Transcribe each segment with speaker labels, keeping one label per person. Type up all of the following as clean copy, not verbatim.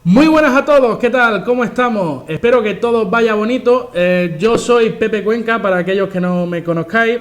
Speaker 1: Muy buenas a todos, ¿qué tal? ¿Cómo estamos? Espero que todo vaya bonito. Yo soy Pepe Cuenca, para aquellos que no me conozcáis.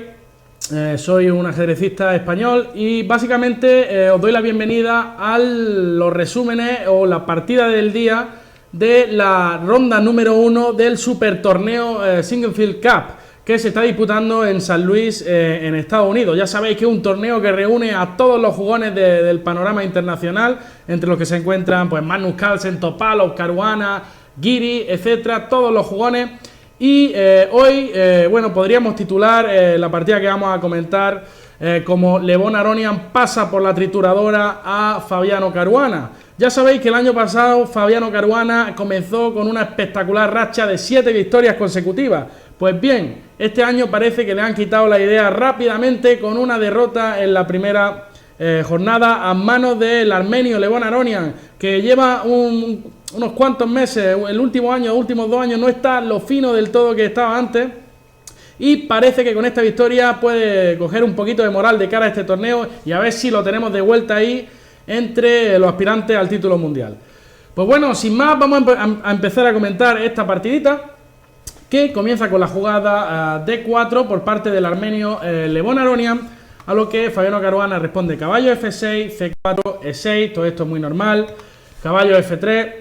Speaker 1: Soy un ajedrecista español y básicamente os doy la bienvenida a los resúmenes o la partida del día de la ronda número 1 del super torneo Singlefield Cup, que se está disputando en San Luis, en Estados Unidos. Ya sabéis que es un torneo que reúne a todos los jugones del panorama internacional, entre los que se encuentran pues Magnus Carlsen, Topalov, Caruana, Giri, etcétera, todos los jugones. Y hoy, bueno, podríamos titular la partida que vamos a comentar como Levon Aronian pasa por la trituradora a Fabiano Caruana. Ya sabéis que el año pasado Fabiano Caruana comenzó con una espectacular racha de 7 victorias consecutivas. Pues bien, este año parece que le han quitado la idea rápidamente con una derrota en la primera jornada a manos del armenio Levon Aronian, que lleva unos cuantos meses, el último año, los últimos 2 años, no está lo fino del todo que estaba antes. Y parece que con esta victoria puede coger un poquito de moral de cara a este torneo y a ver si lo tenemos de vuelta ahí entre los aspirantes al título mundial. Pues bueno, sin más, vamos a empezar a comentar esta partidita, que comienza con la jugada D4 por parte del armenio Levon Aronian, a lo que Fabiano Caruana responde caballo F6, C4, E6, todo esto es muy normal, caballo F3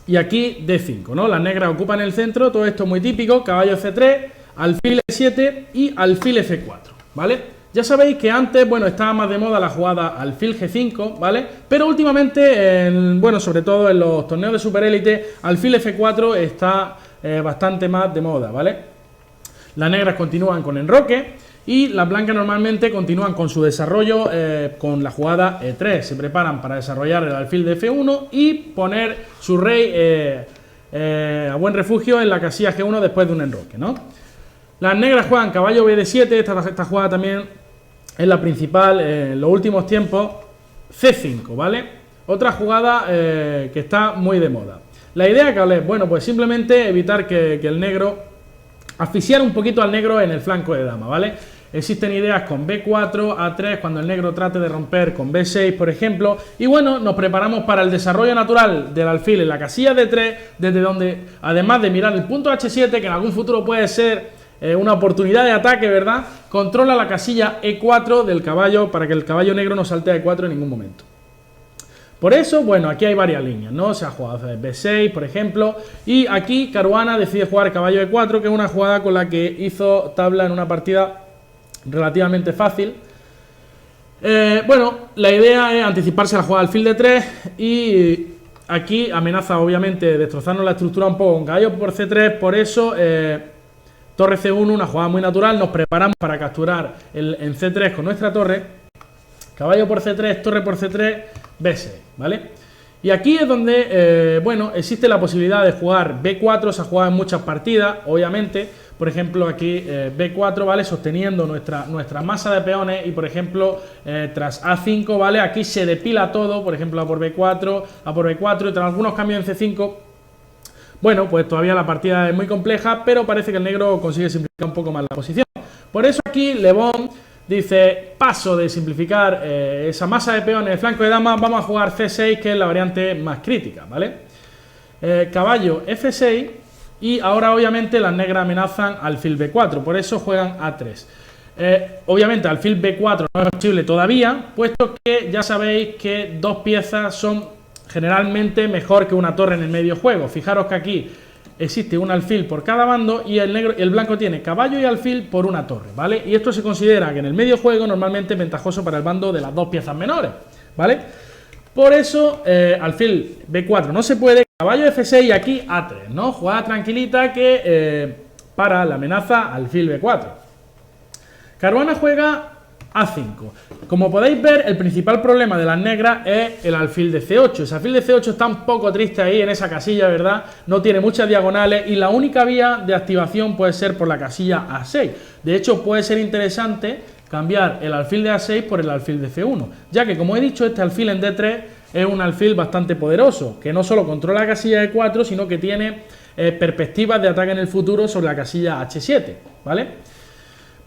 Speaker 1: y aquí D5, ¿no? Las negras ocupan el centro, todo esto es muy típico, caballo C3, alfil E7 y alfil F4, ¿vale? Ya sabéis que antes, bueno, estaba más de moda la jugada alfil G5, ¿vale? Pero últimamente, bueno, sobre todo en los torneos de superélite, alfil F4 está bastante más de moda, ¿vale? Las negras continúan con enroque y las blancas normalmente continúan con su desarrollo con la jugada E3. Se preparan para desarrollar el alfil de F1 y poner su rey a buen refugio en la casilla G1 después de un enroque, ¿no? Las negras juegan caballo BD7, esta jugada también es la principal en los últimos tiempos, C5, ¿vale? Otra jugada que está muy de moda. La idea que es, bueno, pues simplemente evitar que el negro, asfixiar un poquito al negro en el flanco de dama, ¿vale? Existen ideas con B4, A3, cuando el negro trate de romper con B6, por ejemplo. Y bueno, nos preparamos para el desarrollo natural del alfil en la casilla D3, desde donde, además de mirar el punto H7, que en algún futuro puede ser una oportunidad de ataque, ¿verdad? Controla la casilla E4 del caballo para que el caballo negro no salte a E4 en ningún momento. Por eso, bueno, aquí hay varias líneas, ¿no? Se ha jugado B6, por ejemplo, y aquí Caruana decide jugar caballo E4, que es una jugada con la que hizo tabla en una partida relativamente fácil. Bueno, la idea es anticiparse a la jugada alfil D3 y aquí amenaza obviamente destrozarnos la estructura un poco con caballo por C3, por eso torre C1, una jugada muy natural, nos preparamos para capturar en C3 con nuestra torre, caballo por C3, torre por C3, B6, ¿vale? Y aquí es donde, bueno, existe la posibilidad de jugar B4, se ha jugado en muchas partidas, obviamente. Por ejemplo, aquí B4, ¿vale? Sosteniendo nuestra masa de peones y, por ejemplo, tras A5, ¿vale? Aquí se depila todo, por ejemplo, A por B4, y tras algunos cambios en C5, bueno, pues todavía la partida es muy compleja, pero parece que el negro consigue simplificar un poco más la posición. Por eso aquí Levon dice, paso de simplificar esa masa de peones en el flanco de dama, vamos a jugar C6, que es la variante más crítica, ¿vale? Caballo F6 y ahora obviamente las negras amenazan alfil B4, por eso juegan A3. Obviamente alfil B4 no es posible todavía, puesto que ya sabéis que 2 piezas son generalmente mejor que una torre en el medio juego. Fijaros que aquí existe un alfil por cada bando y el blanco tiene caballo y alfil por una torre, ¿vale? Y esto se considera que en el medio juego normalmente es ventajoso para el bando de las 2 piezas menores, ¿vale? Por eso alfil B4 no se puede, caballo F6 y aquí A3, ¿no? Jugada tranquilita que para la amenaza alfil B4. Caruana juega A5. Como podéis ver, el principal problema de las negras es el alfil de C8. Ese alfil de C8 está un poco triste ahí en esa casilla, ¿verdad? No tiene muchas diagonales y la única vía de activación puede ser por la casilla A6. De hecho, puede ser interesante cambiar el alfil de A6 por el alfil de C1, ya que, como he dicho, este alfil en D3 es un alfil bastante poderoso, que no solo controla la casilla E4, sino que tiene perspectivas de ataque en el futuro sobre la casilla H7, ¿vale?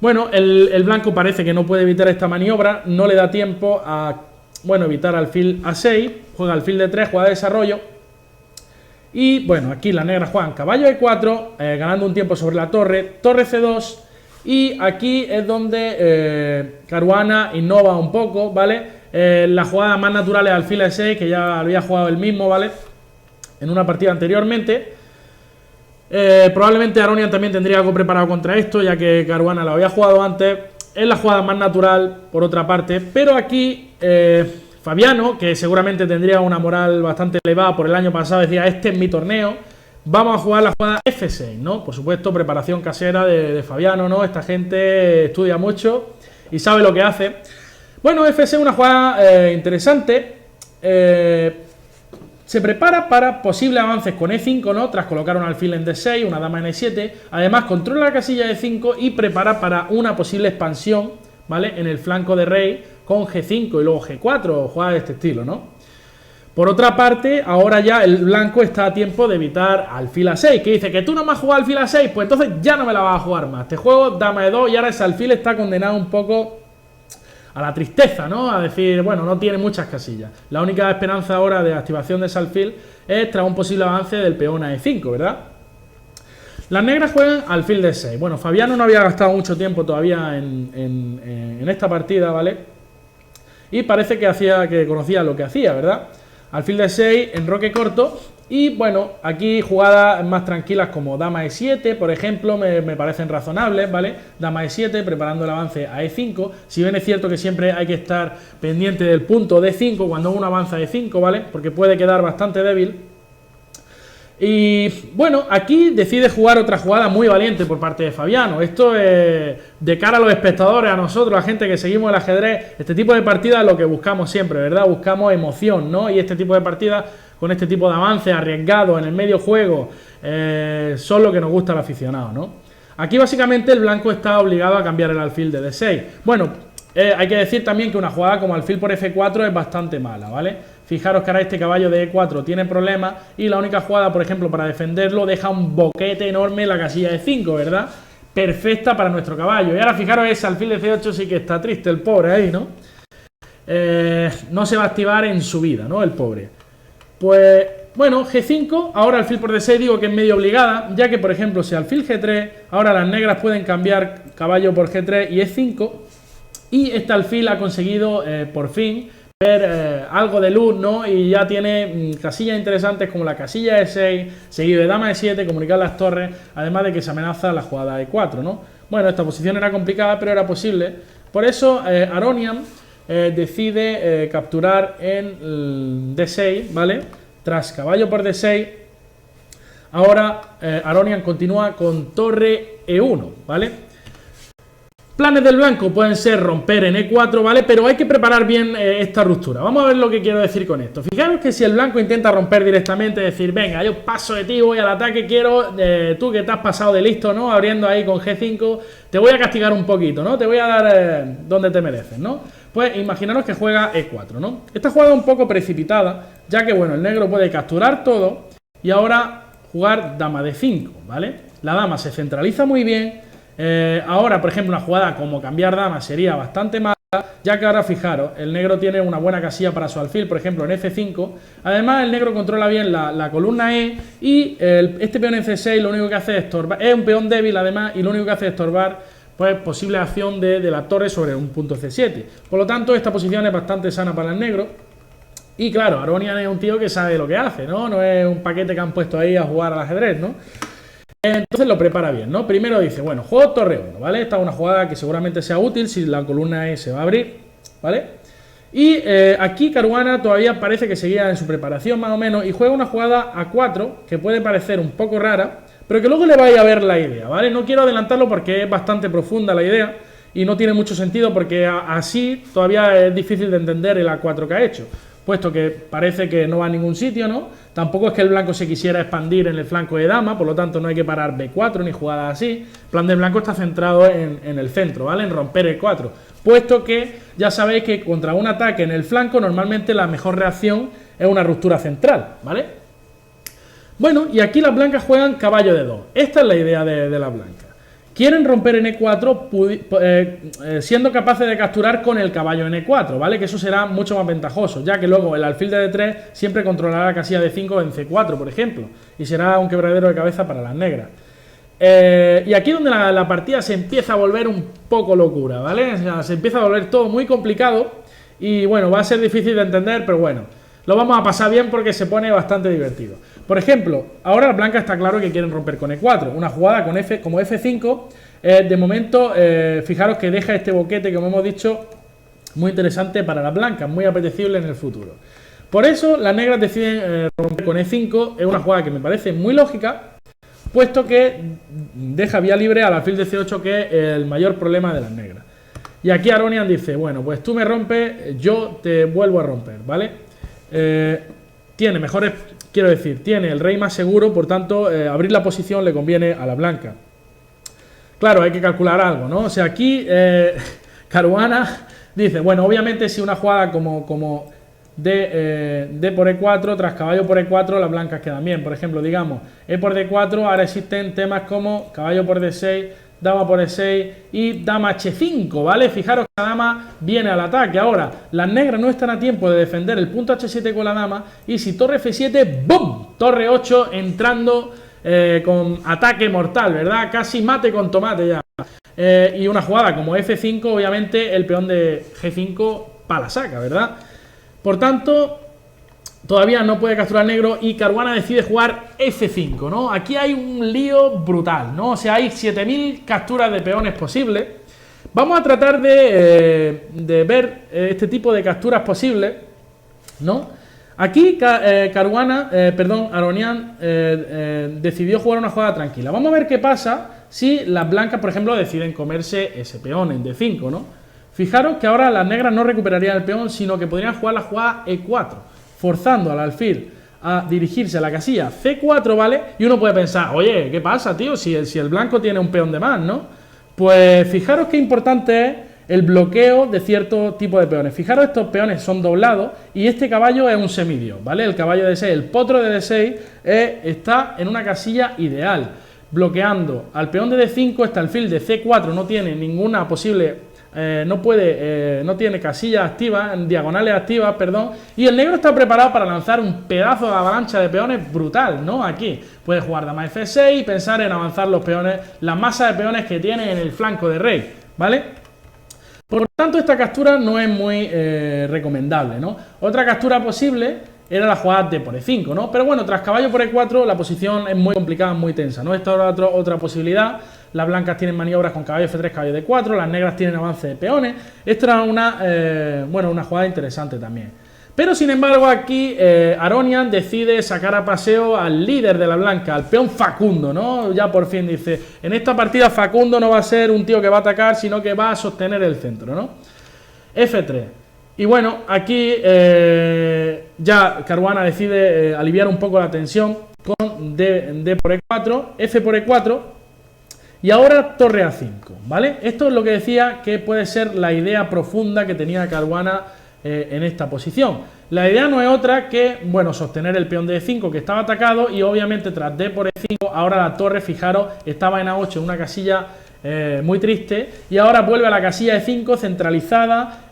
Speaker 1: Bueno, el blanco parece que no puede evitar esta maniobra, no le da tiempo a, bueno, evitar alfil A6, juega alfil D3, juega de desarrollo, Y bueno, aquí las negras juegan caballo E4, ganando un tiempo sobre la torre, torre C2, y aquí es donde Caruana innova un poco, ¿vale? La jugada más natural es alfil E6, que ya había jugado él mismo, ¿vale? En una partida anteriormente. Probablemente Aronian también tendría algo preparado contra esto, ya que Caruana lo había jugado antes. Es la jugada más natural, por otra parte, pero aquí Fabiano, que seguramente tendría una moral bastante elevada por el año pasado, decía, este es mi torneo, vamos a jugar la jugada F6, ¿no? Por supuesto, preparación casera de Fabiano, ¿no? Esta gente estudia mucho y sabe lo que hace. Bueno, F6 es una jugada interesante. Se prepara para posibles avances con E5, ¿no? Tras colocar un alfil en D6, una dama en E7. Además, controla la casilla de E5 y prepara para una posible expansión, ¿vale? En el flanco de rey con G5 y luego G4, jugadas de este estilo, ¿no? Por otra parte, ahora ya el blanco está a tiempo de evitar alfil A6, que dice que tú no me has jugado alfil A6, pues entonces ya no me la vas a jugar más. Te juego dama E2 y ahora ese alfil está condenado un poco a la tristeza, ¿no? A decir, bueno, no tiene muchas casillas. La única esperanza ahora de activación de ese alfil es tras un posible avance del peón a E5, ¿verdad? Las negras juegan alfil D6. Bueno, Fabiano no había gastado mucho tiempo todavía en esta partida, ¿vale? Y parece que conocía lo que hacía, ¿verdad? Alfil D6, enroque corto. Y bueno, aquí jugadas más tranquilas como dama E7, por ejemplo, me parecen razonables, ¿vale? Dama E7, preparando el avance a E5. Si bien es cierto que siempre hay que estar pendiente del punto D5 cuando uno avanza a E5, ¿vale? Porque puede quedar bastante débil. Y bueno, aquí decide jugar otra jugada muy valiente por parte de Fabiano. Esto es de cara a los espectadores, a nosotros, a la gente que seguimos el ajedrez. Este tipo de partidas es lo que buscamos siempre, ¿verdad? Buscamos emoción, ¿no? Y este tipo de partidas, con este tipo de avances arriesgados en el medio juego, son lo que nos gusta al aficionado, ¿no? Aquí básicamente el blanco está obligado a cambiar el alfil de D6. Bueno, hay que decir también que una jugada como alfil por F4 es bastante mala, ¿vale? Fijaros que ahora este caballo de E4 tiene problemas y la única jugada, por ejemplo, para defenderlo deja un boquete enorme en la casilla de 5, ¿verdad? Perfecta para nuestro caballo. Y ahora fijaros ese alfil de C8 sí que está triste el pobre ahí, ¿no? No se va a activar en su vida, ¿no? El pobre. Pues, bueno, G5, ahora alfil por D6 digo que es medio obligada, ya que, por ejemplo, si alfil G3, ahora las negras pueden cambiar caballo por G3 y E5, y este alfil ha conseguido, por fin, ver algo de luz, ¿no? Y ya tiene casillas interesantes como la casilla E6, seguido de dama E7, comunicar las torres, además de que se amenaza la jugada E4, ¿no? Bueno, esta posición era complicada, pero era posible. Por eso Aronian decide capturar en D6, ¿vale? Tras caballo por D6, ahora Aronian continúa con torre E1, ¿vale? Planes del blanco pueden ser romper en E4, ¿vale? Pero hay que preparar bien esta ruptura. Vamos a ver lo que quiero decir con esto. Fijaros que si el blanco intenta romper directamente, decir, venga, yo paso de ti, voy al ataque, quiero, tú que te has pasado de listo, ¿no? Abriendo ahí con G5, te voy a castigar un poquito, ¿no? Te voy a dar donde te mereces, ¿no? Pues imaginaros que juega E4, ¿no? Esta jugada es un poco precipitada, ya que, bueno, el negro puede capturar todo y ahora jugar dama de 5, ¿vale? La dama se centraliza muy bien. Ahora, por ejemplo, una jugada como cambiar dama sería bastante mala, ya que ahora, fijaros, el negro tiene una buena casilla para su alfil, por ejemplo, en F5. Además, el negro controla bien la columna E y este peón en C6 lo único que hace es estorbar. Es un peón débil, además, y lo único que hace es estorbar, pues, posible acción de la torre sobre un punto C7. Por lo tanto, esta posición es bastante sana para el negro. Y claro, Aronian es un tío que sabe lo que hace, ¿no? No es un paquete que han puesto ahí a jugar al ajedrez, ¿no? Entonces lo prepara bien, ¿no? Primero dice, bueno, juego torre 1, ¿vale? Esta es una jugada que seguramente sea útil si la columna E se va a abrir, ¿vale? Y aquí Caruana todavía parece que seguía en su preparación más o menos y juega una jugada A4 que puede parecer un poco rara, pero que luego le vaya a ver la idea, ¿vale? No quiero adelantarlo porque es bastante profunda la idea y no tiene mucho sentido porque así todavía es difícil de entender el A4 que ha hecho, puesto que parece que no va a ningún sitio, ¿no? Tampoco es que el blanco se quisiera expandir en el flanco de dama, por lo tanto no hay que parar B4 ni jugadas así. El plan del blanco está centrado en el centro, ¿vale? En romper el 4, puesto que ya sabéis que contra un ataque en el flanco normalmente la mejor reacción es una ruptura central, ¿vale? Bueno, y aquí las blancas juegan caballo de 2. Esta es la idea de las blancas. quieren romper en E4 siendo capaces de capturar con el caballo en E4, ¿vale? Que eso será mucho más ventajoso, ya que luego el alfil de D3 siempre controlará la casilla de 5 en C4, por ejemplo, y será un quebradero de cabeza para las negras. Y aquí donde la partida se empieza a volver un poco locura, ¿vale? O sea, se empieza a volver todo muy complicado y bueno, va a ser difícil de entender, pero bueno, lo vamos a pasar bien porque se pone bastante divertido. Por ejemplo, ahora la blanca está claro que quieren romper con E4, una jugada con como F5, de momento, fijaros que deja este boquete, como hemos dicho, muy interesante para las blancas, muy apetecible en el futuro. Por eso las negras deciden romper con E5, es una jugada que me parece muy lógica, puesto que deja vía libre al alfil de C8, que es el mayor problema de las negras. Y aquí Aronian dice, bueno, pues tú me rompes, yo te vuelvo a romper, ¿vale? Tiene mejores, quiero decir, tiene el rey más seguro, por tanto, abrir la posición le conviene a la blanca. Claro, hay que calcular algo, ¿no? O sea, aquí Caruana dice, bueno, obviamente si una jugada como D por E4, tras caballo por E4, las blancas quedan bien. Por ejemplo, digamos, E por D4, ahora existen temas como caballo por D6, dama por E6 y dama H5, ¿vale? Fijaros que la dama viene al ataque. Ahora, las negras no están a tiempo de defender el punto H7 con la dama y si torre F7, ¡bum! Torre 8 entrando con ataque mortal, ¿verdad? Casi mate con tomate ya. Y una jugada como F5, obviamente el peón de G5 para la saca, ¿verdad? Por tanto, todavía no puede capturar negro y Caruana decide jugar F5, ¿no? Aquí hay un lío brutal, ¿no? O sea, hay 7000 capturas de peones posibles. Vamos a tratar de ver este tipo de capturas posibles, ¿no? Aquí Aronian decidió jugar una jugada tranquila. Vamos a ver qué pasa si las blancas, por ejemplo, deciden comerse ese peón en D5, ¿no? Fijaros que ahora las negras no recuperarían el peón, sino que podrían jugar la jugada E4, forzando al alfil a dirigirse a la casilla C4, ¿vale? Y uno puede pensar, oye, ¿qué pasa, tío? Si el blanco tiene un peón de más, ¿no? Pues fijaros qué importante es el bloqueo de cierto tipo de peones. Fijaros, estos peones son doblados y este caballo es un semidio, ¿vale? El caballo de D6, el potro de D6 está en una casilla ideal, bloqueando al peón de D5, este alfil de C4 no tiene ninguna posible... no tiene casillas activas, diagonales activas, perdón, y el negro está preparado para lanzar un pedazo de avalancha de peones brutal, ¿no? Aquí puede jugar dama F6 y pensar en avanzar los peones, la masa de peones que tiene en el flanco de rey, ¿vale? Por tanto, esta captura no es muy recomendable, ¿no? Otra captura posible era la jugada D por E5, ¿no? Pero bueno, tras caballo por E4 la posición es muy complicada, muy tensa, ¿no? Esta es otra posibilidad. Las blancas tienen maniobras con caballo F3, caballo D4, las negras tienen avance de peones. Esto era una jugada interesante también. Pero sin embargo aquí Aronian decide sacar a paseo al líder de la blanca, al peón Facundo, ¿no? Ya por fin dice, en esta partida Facundo no va a ser un tío que va a atacar, sino que va a sostener el centro, ¿no? F3. Y bueno, aquí ya Caruana decide aliviar un poco la tensión con D por E4, F por E4 y ahora torre A5, ¿vale? Esto es lo que decía que puede ser la idea profunda que tenía Caruana en esta posición. La idea no es otra que, bueno, sostener el peón de E5 que estaba atacado y obviamente tras D por E5 ahora la torre, fijaros, estaba en A8 en una casilla muy triste y ahora vuelve a la casilla E5 centralizada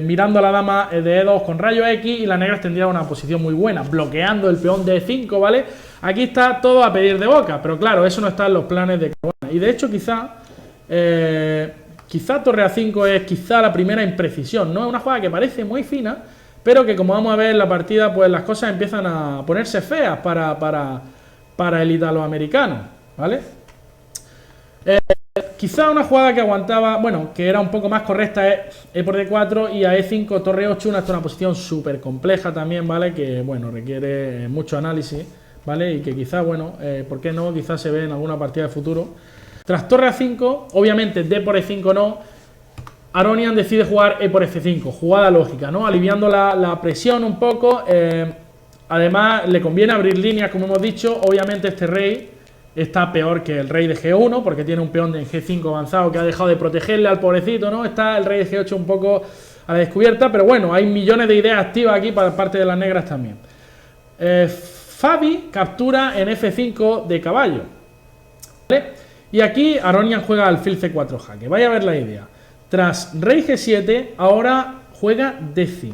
Speaker 1: mirando a la dama de E2 con rayo X y las negras tendrían una posición muy buena, bloqueando el peón de E5, ¿vale? Aquí está todo a pedir de boca, pero claro, eso no está en los planes de Caruana y de hecho quizá torre A5 es quizá la primera imprecisión, ¿no? Es una jugada que parece muy fina, pero que como vamos a ver en la partida, pues las cosas empiezan a ponerse feas para el italoamericano, ¿vale? Quizá una jugada que aguantaba, bueno, que era un poco más correcta es E por D4 y a E5 torre 8, esta es una posición súper compleja también, ¿vale? Que, bueno, requiere mucho análisis, ¿vale? Y que quizá, bueno, ¿por qué no? Quizás se ve en alguna partida de futuro. Tras torre A5, obviamente D por E5 no, Aronian decide jugar E por F5, jugada lógica, ¿no? Aliviando la presión un poco, además le conviene abrir líneas, como hemos dicho, obviamente este rey está peor que el rey de G1, porque tiene un peón de G5 avanzado que ha dejado de protegerle al pobrecito, ¿no? Está el rey de G8 un poco a la descubierta, pero bueno, hay millones de ideas activas aquí para parte de las negras también. Fabi captura en F5 de caballo, ¿vale? Y aquí Aronian juega alfil C4 jaque. Vaya a ver la idea. Tras rey G7, ahora juega D5.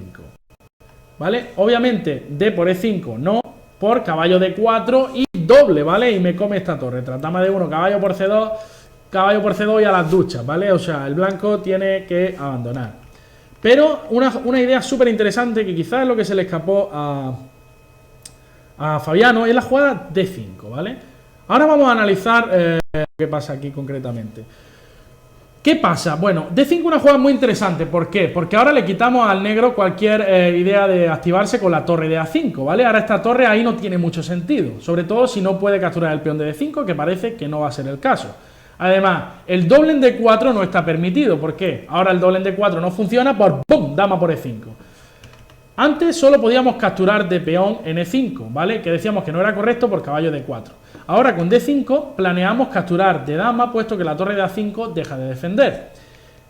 Speaker 1: ¿Vale? Obviamente D por E5 no, por caballo D4 y doble, ¿vale? Y me come esta torre. Tras dama D1, caballo por C2 y a las duchas, ¿vale? O sea, el blanco tiene que abandonar. Pero una idea súper interesante que quizás es lo que se le escapó a Fabiano es la jugada D5, ¿vale? Ahora vamos a analizar qué pasa aquí concretamente. ¿Qué pasa? Bueno, D5 es una jugada muy interesante. ¿Por qué? Porque ahora le quitamos al negro cualquier idea de activarse con la torre de A5, ¿vale? Ahora esta torre ahí no tiene mucho sentido. Sobre todo si no puede capturar el peón de D5, que parece que no va a ser el caso. Además, el doble en D4 no está permitido. ¿Por qué? Ahora el doble en D4 no funciona por ¡pum! Dama por E5. Antes solo podíamos capturar de peón en E5, ¿vale? Que decíamos que no era correcto por caballo D4. Ahora con D5 planeamos capturar de dama, puesto que la torre de A5 deja de defender.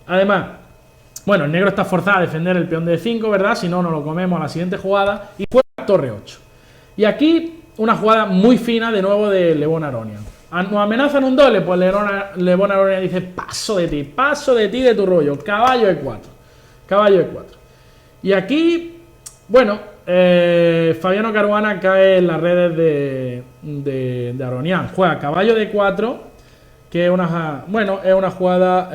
Speaker 1: Además, bueno, el negro está forzado a defender el peón de E5, ¿verdad? Si no, nos lo comemos a la siguiente jugada y juega torre 8. Y aquí una jugada muy fina de nuevo de Le Bon Aronian. Nos amenazan un doble, pues Le Bon Aronian dice paso de ti de tu rollo, caballo E4. Caballo E4. Y aquí, bueno, Fabiano Caruana cae en las redes de Aronian. Juega caballo D4, que es una jugada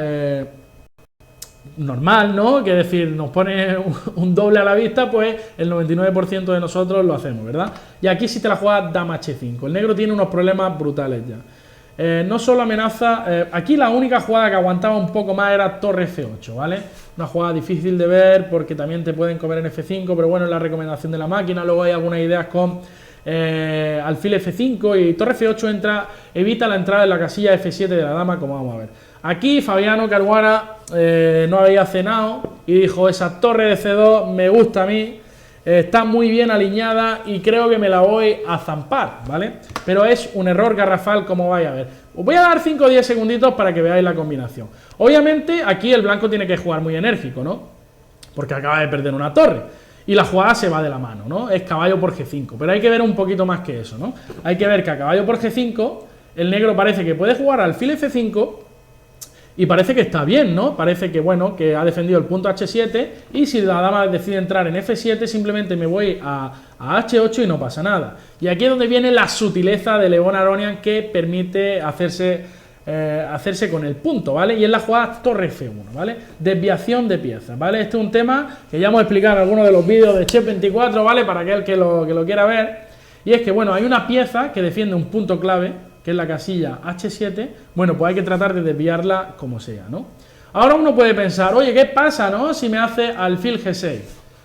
Speaker 1: normal, ¿no? Que decir, nos pone un doble a la vista, pues el 99% de nosotros lo hacemos, ¿verdad? Y aquí sí te la juega dama H5. El negro tiene unos problemas brutales ya. No solo amenaza, aquí la única jugada que aguantaba un poco más era torre F8, ¿vale? Una jugada difícil de ver porque también te pueden comer en F5, pero bueno, es la recomendación de la máquina. Luego hay algunas ideas con alfil F5 y torre F8 evita la entrada en la casilla F7 de la dama, como vamos a ver. Aquí Fabiano Caruana no había cenado y dijo, esa torre de C2 me gusta a mí, está muy bien alineada y creo que me la voy a zampar, ¿vale? Pero es un error garrafal, como vais a ver. Os voy a dar 5 o 10 segunditos para que veáis la combinación. Obviamente aquí el blanco tiene que jugar muy enérgico, ¿no? Porque acaba de perder una torre. Y la jugada se va de la mano, ¿no? Es caballo por G5. Pero hay que ver un poquito más que eso, ¿no? Hay que ver que a caballo por G5 el negro parece que puede jugar alfil F5 y parece que está bien, ¿no? Parece que, bueno, que ha defendido el punto H7 y si la dama decide entrar en F7 simplemente me voy a H8 y no pasa nada. Y aquí es donde viene la sutileza de Le Bon Aronian que permite hacerse con el punto, ¿vale? Y es la jugada torre F1, ¿vale? Desviación de piezas, ¿vale? Este es un tema que ya hemos explicado en algunos de los vídeos de Chef 24, ¿vale? Para aquel que lo quiera ver. Y es que, bueno, hay una pieza que defiende un punto clave, que es la casilla H7, bueno, pues hay que tratar de desviarla como sea, ¿no? Ahora uno puede pensar, oye, ¿qué pasa, no? Si me hace alfil G6.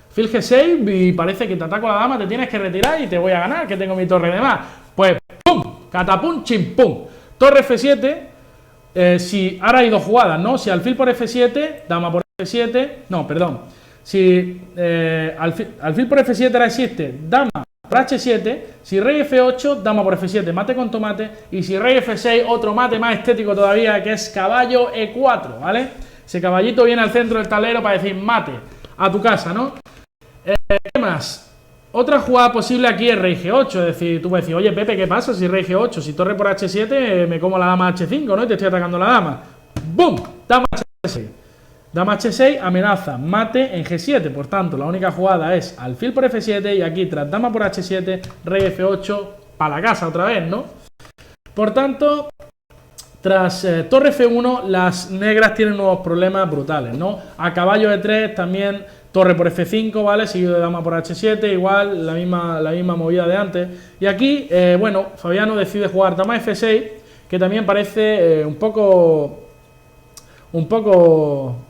Speaker 1: Alfil G6 y parece que te ataco a la dama, te tienes que retirar y te voy a ganar, que tengo mi torre de más. Pues, ¡pum! Catapum, chimpum. Torre F7, si ahora hay dos jugadas, ¿no? Si alfil por F7, dama por F7, no, perdón. Si alfil por F7 ahora existe, dama por H7, si rey F8, dama por F7, mate con tomate, y si rey F6, otro mate más estético todavía, que es caballo E4, ¿vale? Ese caballito viene al centro del tablero para decir mate a tu casa, ¿no? ¿Qué más? Otra jugada posible aquí es rey G8, es decir, tú puedes decir, oye Pepe, ¿qué pasa si rey G8? Si torre por H7 me como la dama H5, ¿no? Y te estoy atacando la dama. ¡Bum! Dama H6. Dama H6 amenaza mate en G7, por tanto la única jugada es alfil por F7 y aquí tras dama por H7, rey F8 para la casa otra vez, ¿no? Por tanto, tras torre F1 las negras tienen unos problemas brutales, ¿no? A caballo E3 también torre por F5, ¿vale? Seguido de dama por H7, igual la misma movida de antes. Y aquí, bueno, Fabiano decide jugar dama F6, que también parece un poco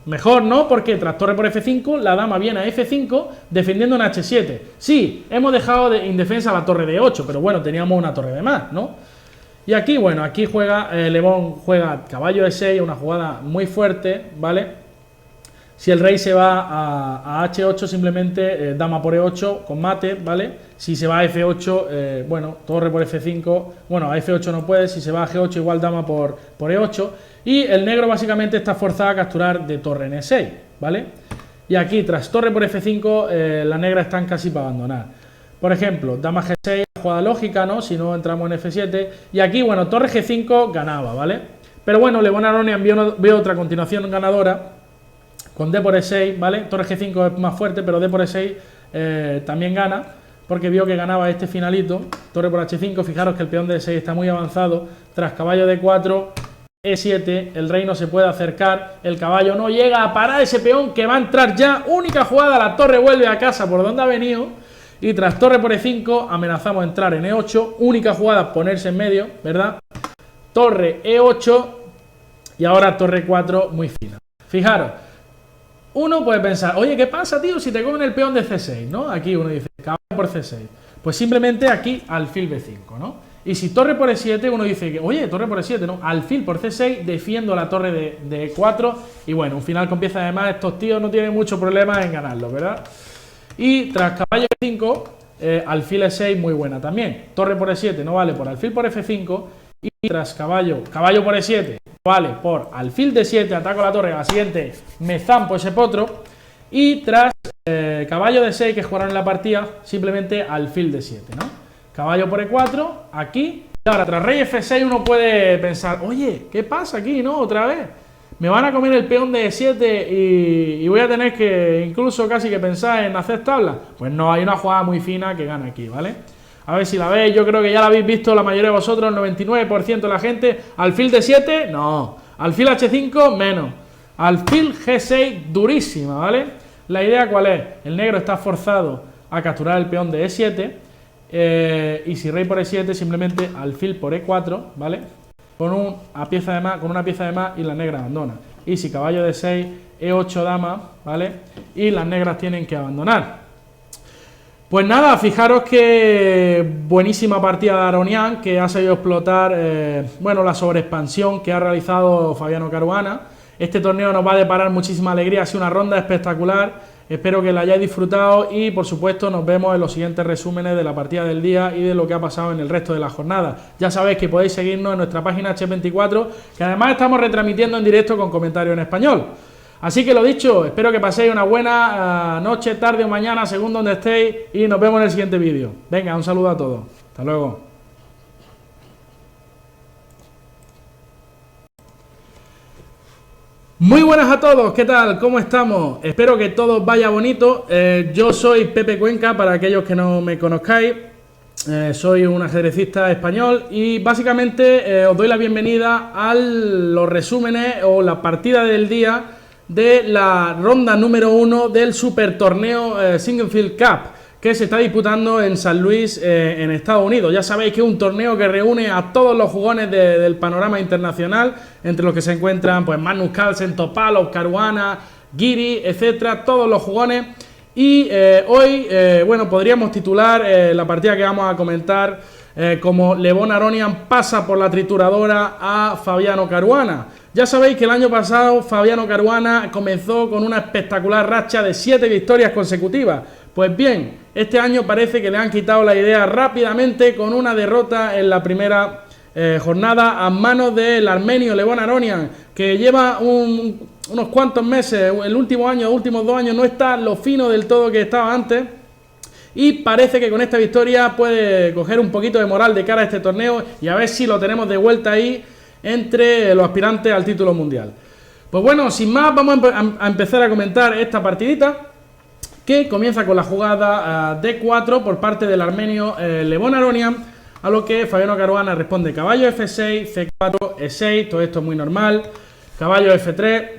Speaker 1: mejor, ¿no? Porque tras torre por F5, la dama viene a F5 defendiendo en H7. Sí, hemos dejado indefensa la torre de 8, pero bueno, teníamos una torre de más, ¿no? Y aquí, bueno, aquí juega, Le Bon juega caballo E6, una jugada muy fuerte, ¿vale? Si el rey se va a H8, simplemente dama por E8 con mate, ¿vale? Si se va a F8, bueno, torre por F5, bueno, a F8 no puede, si se va a G8 igual dama por E8. Y el negro básicamente está forzado a capturar de torre en E6, ¿vale? Y aquí, tras torre por F5, las negras están casi para abandonar. Por ejemplo, dama G6, jugada lógica, ¿no? Si no entramos en F7. Y aquí, bueno, torre G5 ganaba, ¿vale? Pero bueno, Le Bon Aronian vio otra continuación ganadora con D por E6, ¿vale? Torre G5 es más fuerte, pero D por E6 también gana, porque vio que ganaba este finalito. Torre por H5, fijaros que el peón de E6 está muy avanzado. Tras caballo D4, E7, el rey no se puede acercar, el caballo no llega a parar ese peón que va a entrar ya. Única jugada, la torre vuelve a casa por donde ha venido. Y tras torre por E5 amenazamos entrar en E8. Única jugada, ponerse en medio, ¿verdad? Torre E8 y ahora torre 4 muy fina. Fijaros, uno puede pensar, oye, ¿qué pasa, tío, si te comen el peón de C6, ¿no? Aquí uno dice, caballo por C6. Pues simplemente aquí alfil B5, ¿no? Y si torre por E7, uno dice que, oye, torre por E7, ¿no? Alfil por C6, defiendo la torre de E4. Y bueno, un final con piezas, además, estos tíos no tienen mucho problema en ganarlo, ¿verdad? Y tras caballo E5, alfil E6 muy buena también. Torre por E7 no vale por alfil por F5. Y tras caballo por E7 vale por alfil D7, ataco la torre, a la siguiente me zampo ese potro. Y tras caballo D6 que jugaron en la partida, simplemente alfil D7, ¿no? Caballo por E4, aquí. Y ahora tras rey F6 uno puede pensar, oye, ¿qué pasa aquí, no? Otra vez. Me van a comer el peón de E7 y voy a tener que incluso casi que pensar en hacer tabla. Pues no, hay una jugada muy fina que gana aquí, ¿vale? A ver si la veis, yo creo que ya la habéis visto la mayoría de vosotros, el 99% de la gente. Alfil D7, no. Alfil H5, menos. Alfil G6, durísima, ¿vale? La idea ¿cuál es? El negro está forzado a capturar el peón de E7. Y si rey por E7, simplemente alfil por E4, ¿vale? Con una pieza de más y la negra abandona. Y si caballo de 6, E8 dama, ¿vale? Y las negras tienen que abandonar. Pues nada, fijaros que buenísima partida de Aronian, que ha sabido explotar, bueno, la sobreexpansión que ha realizado Fabiano Caruana. Este torneo nos va a deparar muchísima alegría, ha sido una ronda espectacular. Espero que la hayáis disfrutado y, por supuesto, nos vemos en los siguientes resúmenes de la partida del día y de lo que ha pasado en el resto de la jornada. Ya sabéis que podéis seguirnos en nuestra página H24, que además estamos retransmitiendo en directo con comentarios en español. Así que lo dicho, espero que paséis una buena noche, tarde o mañana, según donde estéis, y nos vemos en el siguiente vídeo. Venga, un saludo a todos. Hasta luego. Muy buenas a todos, ¿qué tal? ¿Cómo estamos? Espero que todo vaya bonito. Yo soy Pepe Cuenca, para aquellos que no me conozcáis. Soy un ajedrecista español y básicamente os doy la bienvenida a los resúmenes o la partida del día de la ronda número 1 del super torneo Singlefield Cup, que se está disputando en San Luis, en Estados Unidos. Ya sabéis que es un torneo que reúne a todos los jugones del panorama internacional, entre los que se encuentran pues Magnus Carlsen, Topalov, Caruana, Giri, etcétera, todos los jugones. Y hoy, bueno, podríamos titular la partida que vamos a comentar como Le Bon Aronian pasa por la trituradora a Fabiano Caruana. Ya sabéis que el año pasado Fabiano Caruana comenzó con una espectacular racha de 7 victorias consecutivas. Pues bien, este año parece que le han quitado la idea rápidamente con una derrota en la primera jornada a manos del armenio Le Bon Aronian, que lleva unos cuantos meses, el último año, los últimos 2 años, no está lo fino del todo que estaba antes. Y parece que con esta victoria puede coger un poquito de moral de cara a este torneo y a ver si lo tenemos de vuelta ahí entre los aspirantes al título mundial. Pues bueno, sin más, vamos a empezar a comentar esta partidita, que comienza con la jugada D4 por parte del armenio Le Bon Aronian, a lo que Fabiano Caruana responde caballo F6, C4, E6, todo esto es muy normal, caballo F3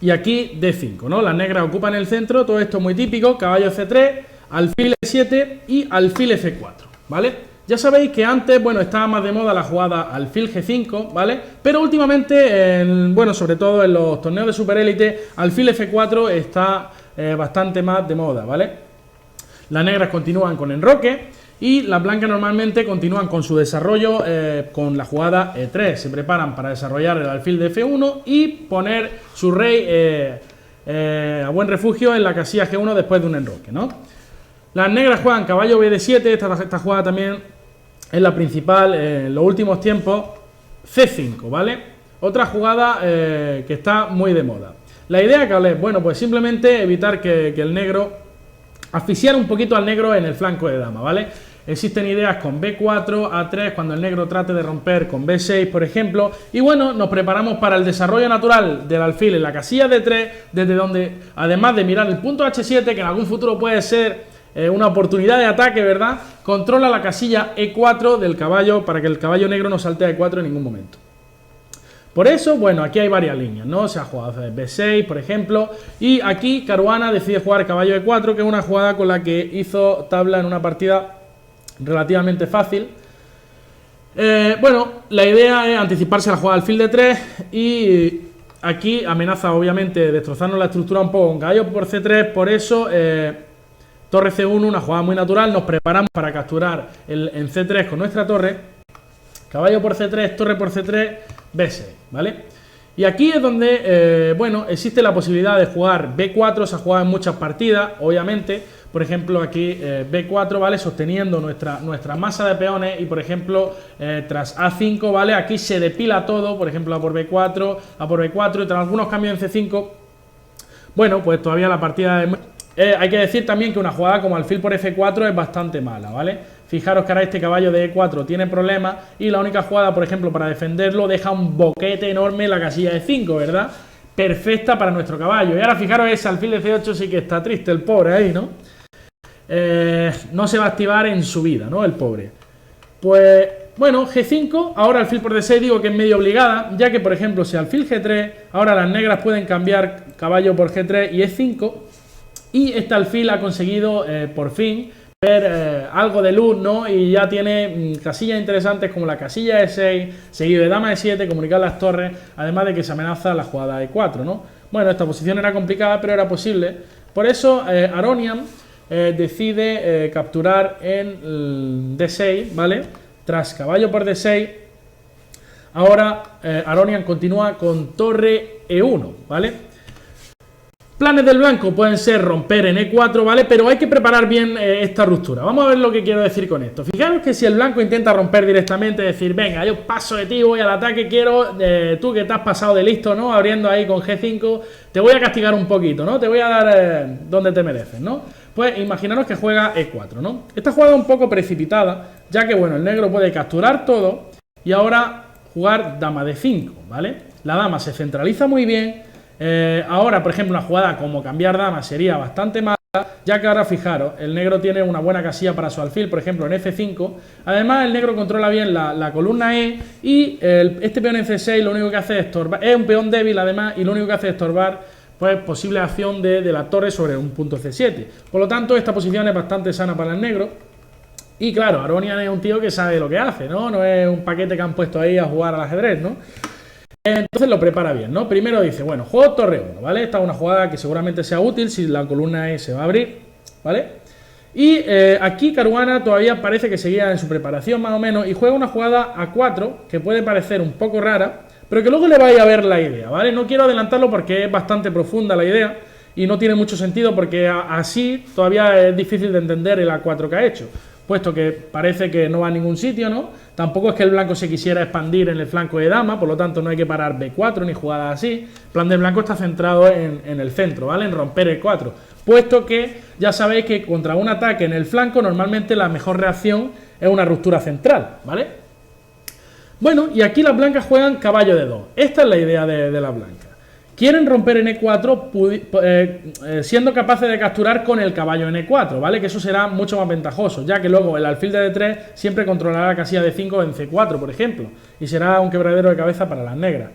Speaker 1: y aquí D5, ¿no? Las negras ocupan el centro, todo esto es muy típico, caballo F3, alfil E7 y alfil F4, ¿vale? Ya sabéis que antes, bueno, estaba más de moda la jugada alfil G5, ¿vale? Pero últimamente, bueno, sobre todo en los torneos de superélite, alfil F4 está bastante más de moda, ¿vale? Las negras continúan con enroque y las blancas normalmente continúan con su desarrollo con la jugada E3. Se preparan para desarrollar el alfil de F1 y poner su rey a buen refugio en la casilla G1 después de un enroque, ¿no? Las negras juegan caballo BD7, esta jugada también es la principal en los últimos tiempos, C5, ¿vale? Otra jugada que está muy de moda. La idea que es, bueno, pues simplemente evitar que el negro, asfixiar un poquito al negro en el flanco de dama, ¿vale? existen ideas con B4, A3, cuando el negro trate de romper con B6, por ejemplo. Y bueno, nos preparamos para el desarrollo natural del alfil en la casilla D3, desde donde, además de mirar el punto H7, que en algún futuro puede ser una oportunidad de ataque, ¿verdad?, controla la casilla E4 del caballo para que el caballo negro no salte a E4 en ningún momento. Por eso, bueno, aquí hay varias líneas, ¿no? Se ha jugado B6, por ejemplo, y aquí Caruana decide jugar caballo E4, que es una jugada con la que hizo tabla en una partida relativamente fácil. Bueno, la idea es anticiparse a la jugada alfil D3 y aquí amenaza obviamente destrozarnos la estructura un poco con caballo por C3, por eso torre C1, una jugada muy natural, nos preparamos para capturar en C3 con nuestra torre, caballo por C3, torre por C3, B6, ¿vale? Y aquí es donde, bueno, existe la posibilidad de jugar B4, se ha jugado en muchas partidas, obviamente. Por ejemplo, aquí B4, ¿vale? Sosteniendo nuestra masa de peones y, por ejemplo, tras A5, ¿vale? Aquí se depila todo, por ejemplo, A por B4, A por B4 y tras algunos cambios en C5, bueno, pues todavía la partida es... hay que decir también que una jugada como alfil por F4 es bastante mala, ¿vale? Fijaros que ahora este caballo de E4 tiene problemas y la única jugada, por ejemplo, para defenderlo deja un boquete enorme en la casilla de 5, ¿verdad? Perfecta para nuestro caballo. Y ahora fijaros ese alfil de C8 sí que está triste el pobre ahí, ¿no? No se va a activar en su vida, ¿no? El pobre. Pues, bueno, G5, ahora alfil por D6 digo que es medio obligada, ya que, por ejemplo, si alfil G3, ahora las negras pueden cambiar caballo por G3 y E5, y este alfil ha conseguido, por fin, ver algo de luz, ¿no? Y ya tiene casillas interesantes como la casilla E6, seguido de dama E7, comunicar las torres, además de que se amenaza la jugada E4, ¿no? Bueno, esta posición era complicada, pero era posible. Por eso Aronian decide capturar en D6, ¿vale? Tras caballo por D6, ahora Aronian continúa con torre E1, ¿vale? Planes del blanco pueden ser romper en E4, ¿vale? Pero hay que preparar bien esta ruptura. Vamos a ver lo que quiero decir con esto. Fijaros que si el blanco intenta romper directamente, decir, venga, yo paso de ti, voy al ataque, quiero, tú que te has pasado de listo, ¿no? Abriendo ahí con G5, te voy a castigar un poquito, ¿no? Te voy a dar donde te mereces, ¿no? Pues imaginaros que juega E4, ¿no? Esta jugada es un poco precipitada, ya que, bueno, el negro puede capturar todo y ahora jugar dama D5, ¿vale? La dama se centraliza muy bien. Ahora, por ejemplo, una jugada como cambiar dama sería bastante mala, ya que ahora, fijaros, el negro tiene una buena casilla para su alfil, por ejemplo, en F5. Además, el negro controla bien la columna E y este peón en C6 lo único que hace es estorbar. Es un peón débil, además, y lo único que hace es estorbar, pues, posible acción de la torre sobre un punto C7. Por lo tanto, esta posición es bastante sana para el negro. Y claro, Aronian es un tío que sabe lo que hace, ¿no? No es un paquete que han puesto ahí a jugar al ajedrez, ¿no? Entonces lo prepara bien, ¿no? Primero dice, bueno, juego torre 1, ¿vale? Esta es una jugada que seguramente sea útil si la columna E se va a abrir, ¿vale? Y aquí Caruana todavía parece que seguía en su preparación más o menos y juega una jugada A4 que puede parecer un poco rara, pero que luego le vais a ver la idea, ¿vale? No quiero adelantarlo porque es bastante profunda la idea y no tiene mucho sentido porque así todavía es difícil de entender el A4 que ha hecho, puesto que parece que no va a ningún sitio, ¿no? Tampoco es que el blanco se quisiera expandir en el flanco de dama, por lo tanto no hay que parar B4 ni jugadas así. El plan del blanco está centrado en el centro, ¿vale? En romper el 4, puesto que ya sabéis que contra un ataque en el flanco normalmente la mejor reacción es una ruptura central, ¿vale? Bueno, y aquí las blancas juegan caballo de 2. Esta es la idea de las blancas. Quieren romper en E4 siendo capaces de capturar con el caballo en E4, ¿vale? Que eso será mucho más ventajoso, ya que luego el alfil de D3 siempre controlará la casilla de 5 en C4, por ejemplo, y será un quebradero de cabeza para las negras.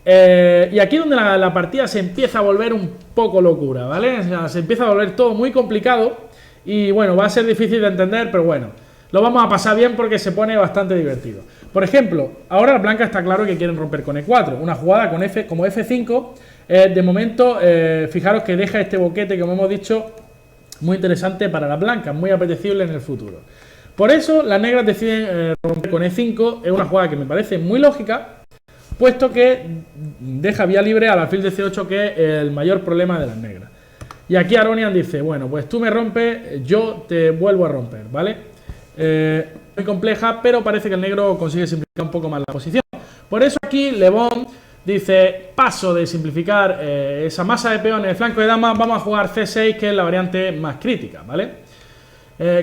Speaker 1: Y aquí es donde la partida se empieza a volver un poco locura, ¿vale? O sea, se empieza a volver todo muy complicado y, bueno, va a ser difícil de entender, pero bueno, lo vamos a pasar bien porque se pone bastante divertido. Por ejemplo, ahora la blanca está claro que quieren romper con E4. Una jugada con como F5, de momento, fijaros que deja este boquete, como hemos dicho, muy interesante para las blancas, muy apetecible en el futuro. Por eso, las negras deciden romper con E5. Es una jugada que me parece muy lógica, puesto que deja vía libre al alfil de C8, que es el mayor problema de las negras. Y aquí Aronian dice, bueno, pues tú me rompes, yo te vuelvo a romper, ¿vale? Muy compleja, pero parece que el negro consigue simplificar un poco más la posición. Por eso aquí Le Bon dice, paso de simplificar esa masa de peones en el flanco de dama, vamos a jugar C6, que es la variante más crítica, ¿vale?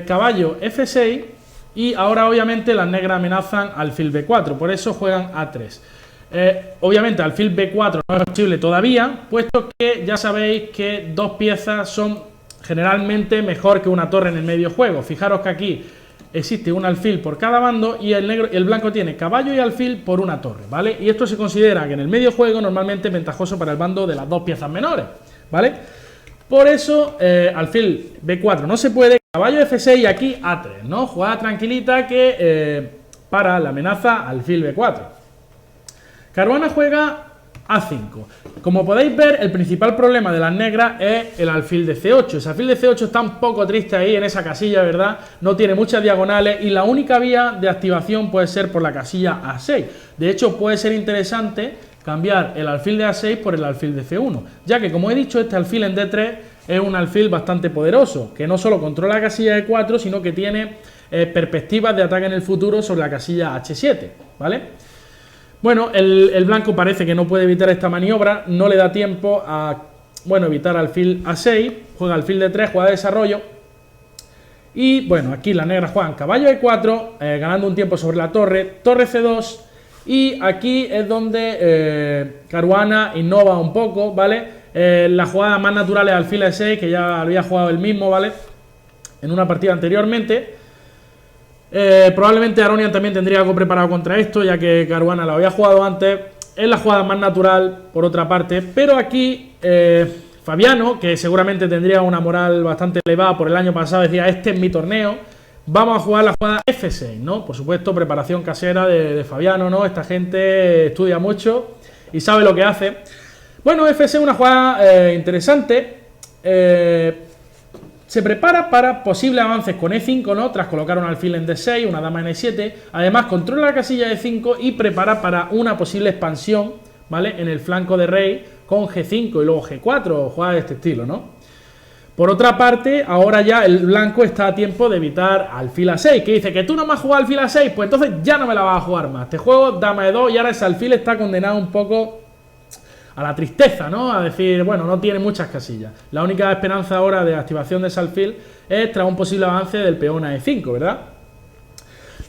Speaker 1: caballo F6 y ahora obviamente las negras amenazan alfil B4, por eso juegan A3. Obviamente alfil B4 no es posible todavía, puesto que ya sabéis que dos piezas son generalmente mejor que una torre en el medio juego. Fijaros que aquí existe un alfil por cada bando y el blanco tiene caballo y alfil por una torre, ¿vale? Y esto se considera que en el medio juego normalmente es ventajoso para el bando de las dos piezas menores, ¿vale? Por eso alfil B4 no se puede, caballo F6 y aquí A3, ¿no? Jugada tranquilita que para la amenaza alfil B4. Caruana juega A5. Como podéis ver, el principal problema de las negras es el alfil de C8. Ese alfil de C8 está un poco triste ahí en esa casilla, ¿verdad? No tiene muchas diagonales y la única vía de activación puede ser por la casilla A6. De hecho, puede ser interesante cambiar el alfil de A6 por el alfil de C1, ya que, como he dicho, este alfil en D3 es un alfil bastante poderoso, que no solo controla la casilla de 4, sino que tiene perspectivas de ataque en el futuro sobre la casilla H7, ¿vale? Bueno, el blanco parece que no puede evitar esta maniobra, no le da tiempo a, bueno, evitar alfil A6, juega alfil D3, juega de desarrollo. Y bueno, aquí las negras juegan caballo E4, ganando un tiempo sobre la torre, torre C2, y aquí es donde Caruana innova un poco, ¿vale? La jugada más natural es alfil E6, que ya había jugado él mismo, ¿vale? En una partida anteriormente. Probablemente Aronian también tendría algo preparado contra esto, ya que Caruana lo había jugado antes. Es la jugada más natural, por otra parte. Pero aquí Fabiano, que seguramente tendría una moral bastante elevada por el año pasado, decía, este es mi torneo, vamos a jugar la jugada F6, ¿no? Por supuesto, preparación casera de Fabiano, ¿no? Esta gente estudia mucho y sabe lo que hace. Bueno, F6 es una jugada interesante. Se prepara para posibles avances con E5, ¿no? Tras colocar un alfil en D6, una dama en E7. Además, controla la casilla de E5 y prepara para una posible expansión, ¿vale? En el flanco de rey con G5 y luego G4, jugada de este estilo, ¿no? Por otra parte, ahora ya el blanco está a tiempo de evitar alfil A6, que dice que tú no me has jugado alfil A6, pues entonces ya no me la vas a jugar más. Te juego dama E2 y ahora ese alfil está condenado un poco a la tristeza, ¿no? A decir, bueno, no tiene muchas casillas. La única esperanza ahora de activación de ese alfil es tras un posible avance del peón a E5, ¿verdad?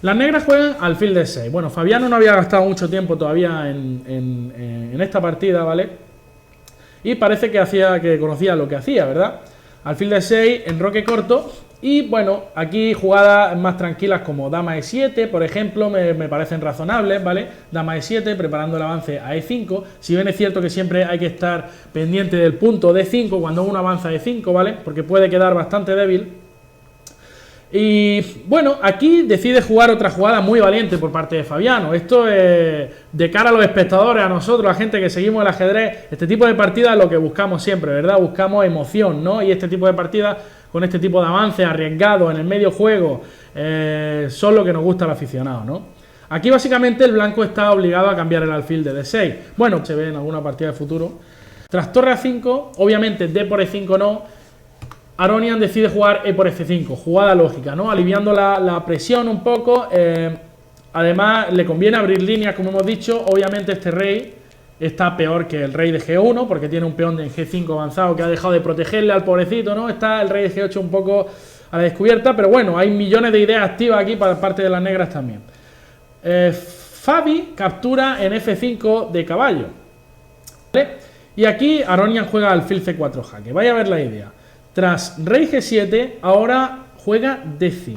Speaker 1: Las negras juegan alfil D6. Bueno, Fabiano no había gastado mucho tiempo todavía en esta partida, ¿vale? Y parece que conocía lo que hacía, ¿verdad? Alfil D6, enroque corto. Y bueno, aquí jugadas más tranquilas como dama E7, por ejemplo, me parecen razonables, ¿vale? Dama E7, preparando el avance a E5. Si bien es cierto que siempre hay que estar pendiente del punto D5 cuando uno avanza a E5, ¿vale? Porque puede quedar bastante débil. Y bueno, aquí decide jugar otra jugada muy valiente por parte de Fabiano. Esto es de cara a los espectadores, a nosotros, a la gente que seguimos el ajedrez. Este tipo de partidas es lo que buscamos siempre, ¿verdad? Buscamos emoción, ¿no? Y este tipo de partidas, con este tipo de avances arriesgados en el medio juego, son lo que nos gusta al aficionado, ¿no? Aquí básicamente el blanco está obligado a cambiar el alfil de D6. Bueno, se ve en alguna partida de futuro. Tras torre A5, obviamente D por E5 no. Aronian decide jugar E por F5, jugada lógica, ¿no? Aliviando la presión un poco. Además, le conviene abrir líneas, como hemos dicho. Obviamente este rey está peor que el rey de G1, porque tiene un peón de G5 avanzado que ha dejado de protegerle al pobrecito, ¿no? Está el rey de G8 un poco a la descubierta, pero bueno, hay millones de ideas activas aquí para parte de las negras también. Fabi captura en F5 de caballo, ¿vale? Y aquí Aronian juega alfil C4 jaque. Vaya a ver la idea. Tras rey G7, ahora juega D5,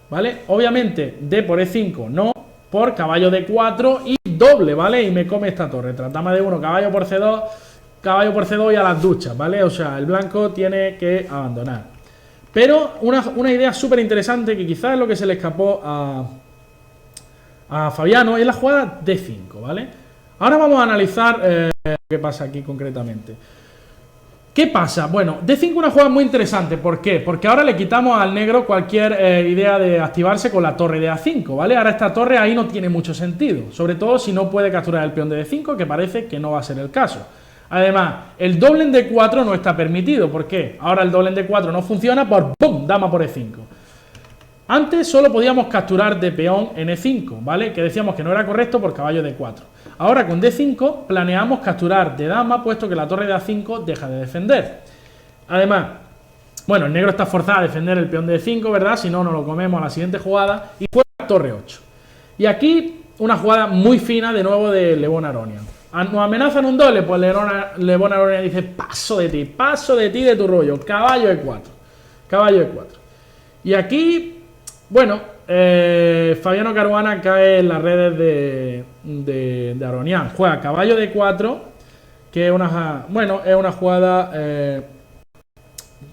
Speaker 1: ¿vale? Obviamente, D por E5 no, por caballo D4 y doble, ¿vale? Y me come esta torre. Tras dama D1, caballo por C2 y a las duchas, ¿vale? O sea, el blanco tiene que abandonar. Pero una idea súper interesante que quizás es lo que se le escapó a Fabiano es la jugada D5, ¿vale? Ahora vamos a analizar qué pasa aquí concretamente. ¿Qué pasa? Bueno, D5 es una jugada muy interesante. ¿Por qué? Porque ahora le quitamos al negro cualquier idea de activarse con la torre de A5, ¿vale? Ahora esta torre ahí no tiene mucho sentido. Sobre todo si no puede capturar el peón de D5, que parece que no va a ser el caso. Además, el doble en D4 no está permitido. ¿Por qué? Ahora el doble en D4 no funciona por ¡pum! Dama por E5. Antes solo podíamos capturar de peón en E5, ¿vale? Que decíamos que no era correcto por caballo D4. Ahora con D5 planeamos capturar de dama, puesto que la torre de A5 deja de defender. Además, Bueno, el negro está forzado a defender el peón de E5, ¿verdad? Si no, nos lo comemos a la siguiente jugada y juega torre 8. Y aquí una jugada muy fina de nuevo de Le Bon Aronian. Nos amenazan un doble, pues Le Bon Aronian dice paso de ti de tu rollo, caballo E4, caballo E4. Y aquí, bueno, Fabiano Caruana cae en las redes de Aronian. Juega caballo D4, que es una jugada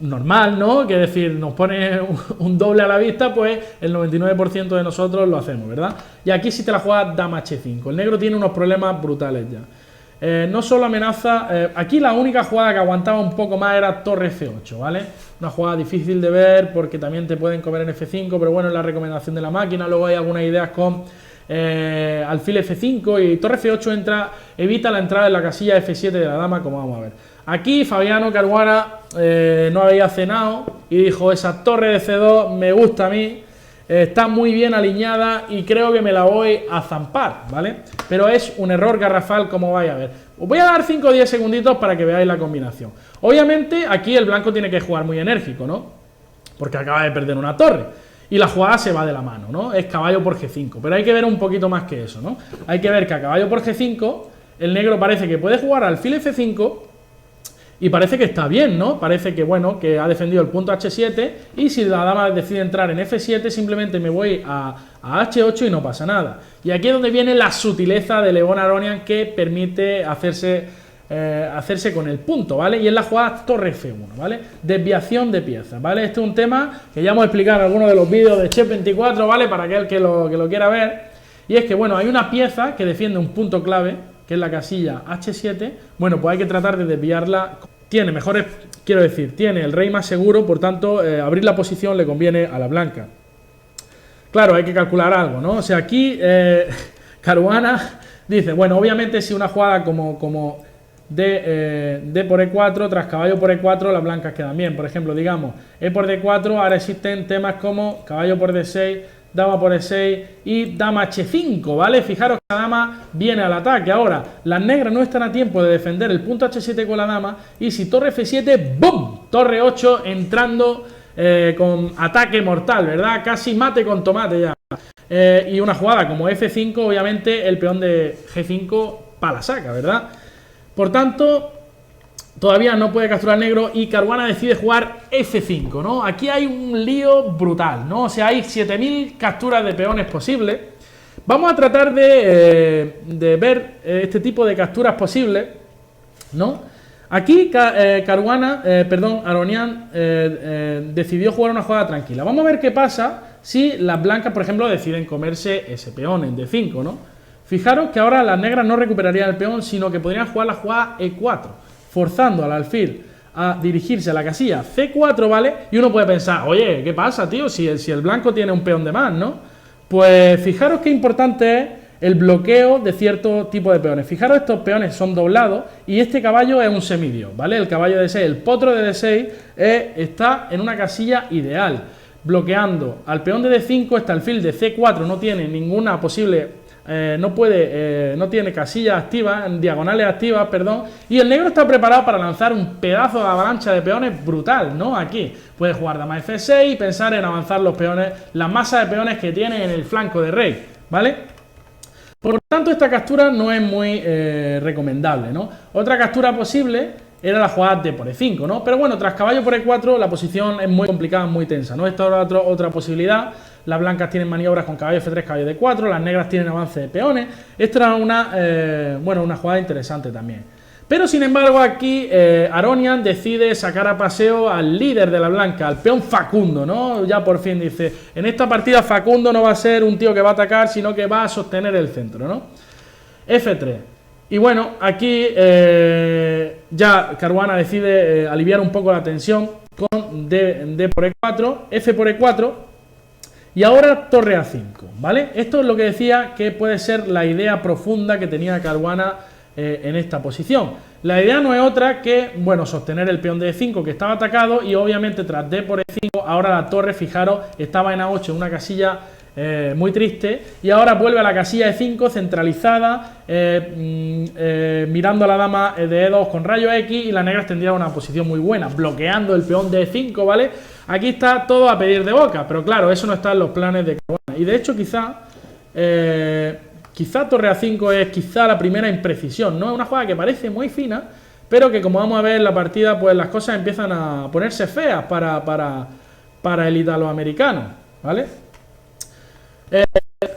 Speaker 1: normal, ¿no? Que decir, nos pone un doble a la vista, pues el 99% de nosotros lo hacemos, ¿verdad? Y aquí sí te la juega dama H5. El negro tiene unos problemas brutales ya. No solo amenaza... aquí la única jugada que aguantaba un poco más era torre F8, ¿vale? Una jugada difícil de ver porque también te pueden comer en F5, pero bueno, es la recomendación de la máquina. Luego hay algunas ideas con alfil F5 y torre F8 evita la entrada en la casilla F7 de la dama, como vamos a ver. Aquí Fabiano Caruana no había cenado y dijo, esa torre de C2 me gusta a mí, está muy bien alineada y creo que me la voy a zampar, ¿vale? Pero es un error garrafal, como vais a ver. Os voy a dar 5 o 10 segunditos para que veáis la combinación. Obviamente aquí el blanco tiene que jugar muy enérgico, ¿no? Porque acaba de perder una torre. Y la jugada se va de la mano, ¿no? Es caballo por G5, pero hay que ver un poquito más que eso, ¿no? Hay que ver que a caballo por G5 el negro parece que puede jugar alfil F5 y parece que está bien, ¿no? Parece que, bueno, que ha defendido el punto H7 y si la dama decide entrar en F7 simplemente me voy a H8 y no pasa nada. Y aquí es donde viene la sutileza de Le Bon Aronian que permite hacerse con el punto, ¿vale? Y es la jugada torre F1, ¿vale? Desviación de piezas, ¿vale? Este es un tema que ya hemos explicado en algunos de los vídeos de Chef24, ¿vale? Para aquel que lo quiera ver. Y es que, bueno, hay una pieza que defiende un punto clave, que es la casilla H7, bueno, pues hay que tratar de desviarla. Tiene mejores, quiero decir, tiene el rey más seguro, por tanto, abrir la posición le conviene a la blanca. Claro, hay que calcular algo, ¿no? O sea, aquí Caruana dice, bueno, obviamente si una jugada como D por E4 tras caballo por E4, las blancas quedan bien. Por ejemplo, digamos, E por D4, ahora existen temas como caballo por D6, dama por E6 y dama H5, ¿vale? Fijaros que la dama viene al ataque. Ahora, las negras no están a tiempo de defender el punto H7 con la dama y si torre F7, ¡bum! Torre 8 entrando con ataque mortal, ¿verdad? Casi mate con tomate ya. Y una jugada como F5, obviamente el peón de G5 para la saca, ¿verdad? Por tanto, todavía no puede capturar negro y Caruana decide jugar F5, ¿no? Aquí hay un lío brutal, ¿no? O sea, hay 7000 capturas de peones posibles. Vamos a tratar de ver este tipo de capturas posibles, ¿no? Aquí Aronian decidió jugar una jugada tranquila. Vamos a ver qué pasa si las blancas, por ejemplo, deciden comerse ese peón en D5, ¿no? Fijaros que ahora las negras no recuperarían el peón, sino que podrían jugar la jugada E4, forzando al alfil a dirigirse a la casilla C4, ¿vale? Y uno puede pensar, oye, ¿qué pasa, tío? Si el blanco tiene un peón de más, ¿no? Pues fijaros qué importante es el bloqueo de cierto tipo de peones. Fijaros, estos peones son doblados y este caballo es un semidios, ¿vale? El caballo de D6, el potro de D6 está en una casilla ideal, bloqueando al peón de D5, este alfil de C4 no tiene ninguna posible... no tiene casillas activas, diagonales activas, perdón, y el negro está preparado para lanzar un pedazo de avalancha de peones brutal, ¿no? Aquí puede jugar dama F6 y pensar en avanzar los peones, la masa de peones que tiene en el flanco de rey, ¿vale? Por tanto, esta captura no es muy recomendable, ¿no? Otra captura posible era la jugada D por E5, ¿no? Pero bueno, tras caballo por E4 la posición es muy complicada, muy tensa, ¿no? Esta es otra posibilidad. Las blancas tienen maniobras con caballo F3, caballo D4, las negras tienen avance de peones. Esto era una jugada interesante también. Pero sin embargo aquí Aronian decide sacar a paseo al líder de la blanca, al peón Facundo, ¿no? Ya por fin dice, en esta partida Facundo no va a ser un tío que va a atacar, sino que va a sostener el centro, ¿no? F3. Y bueno, aquí ya Caruana decide aliviar un poco la tensión con D por E4, F por E4 y ahora torre A5, ¿vale? Esto es lo que decía que puede ser la idea profunda que tenía Caruana en esta posición. La idea no es otra que, bueno, sostener el peón de E5 que estaba atacado y obviamente tras D por E5, ahora la torre, fijaros, estaba en A8, una casilla muy triste, y ahora vuelve a la casilla de 5 centralizada, mirando a la dama de E2 con rayo X, y la negra tendría una posición muy buena, bloqueando el peón de E5, ¿vale? Aquí está todo a pedir de boca, pero claro, eso no está en los planes de Caruana, y de hecho quizá torre A5 es quizá la primera imprecisión, ¿no? Es una jugada que parece muy fina, pero que como vamos a ver en la partida, pues las cosas empiezan a ponerse feas para el italoamericano, ¿vale?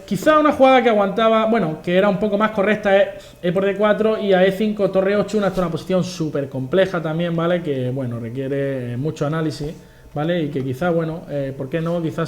Speaker 1: Quizá una jugada que aguantaba, bueno, que era un poco más correcta es E por D4 y a E5 torre 8, esta es una posición súper compleja también, ¿vale? Que, bueno, requiere mucho análisis, ¿vale? Y que quizá, bueno, ¿por qué no? Quizás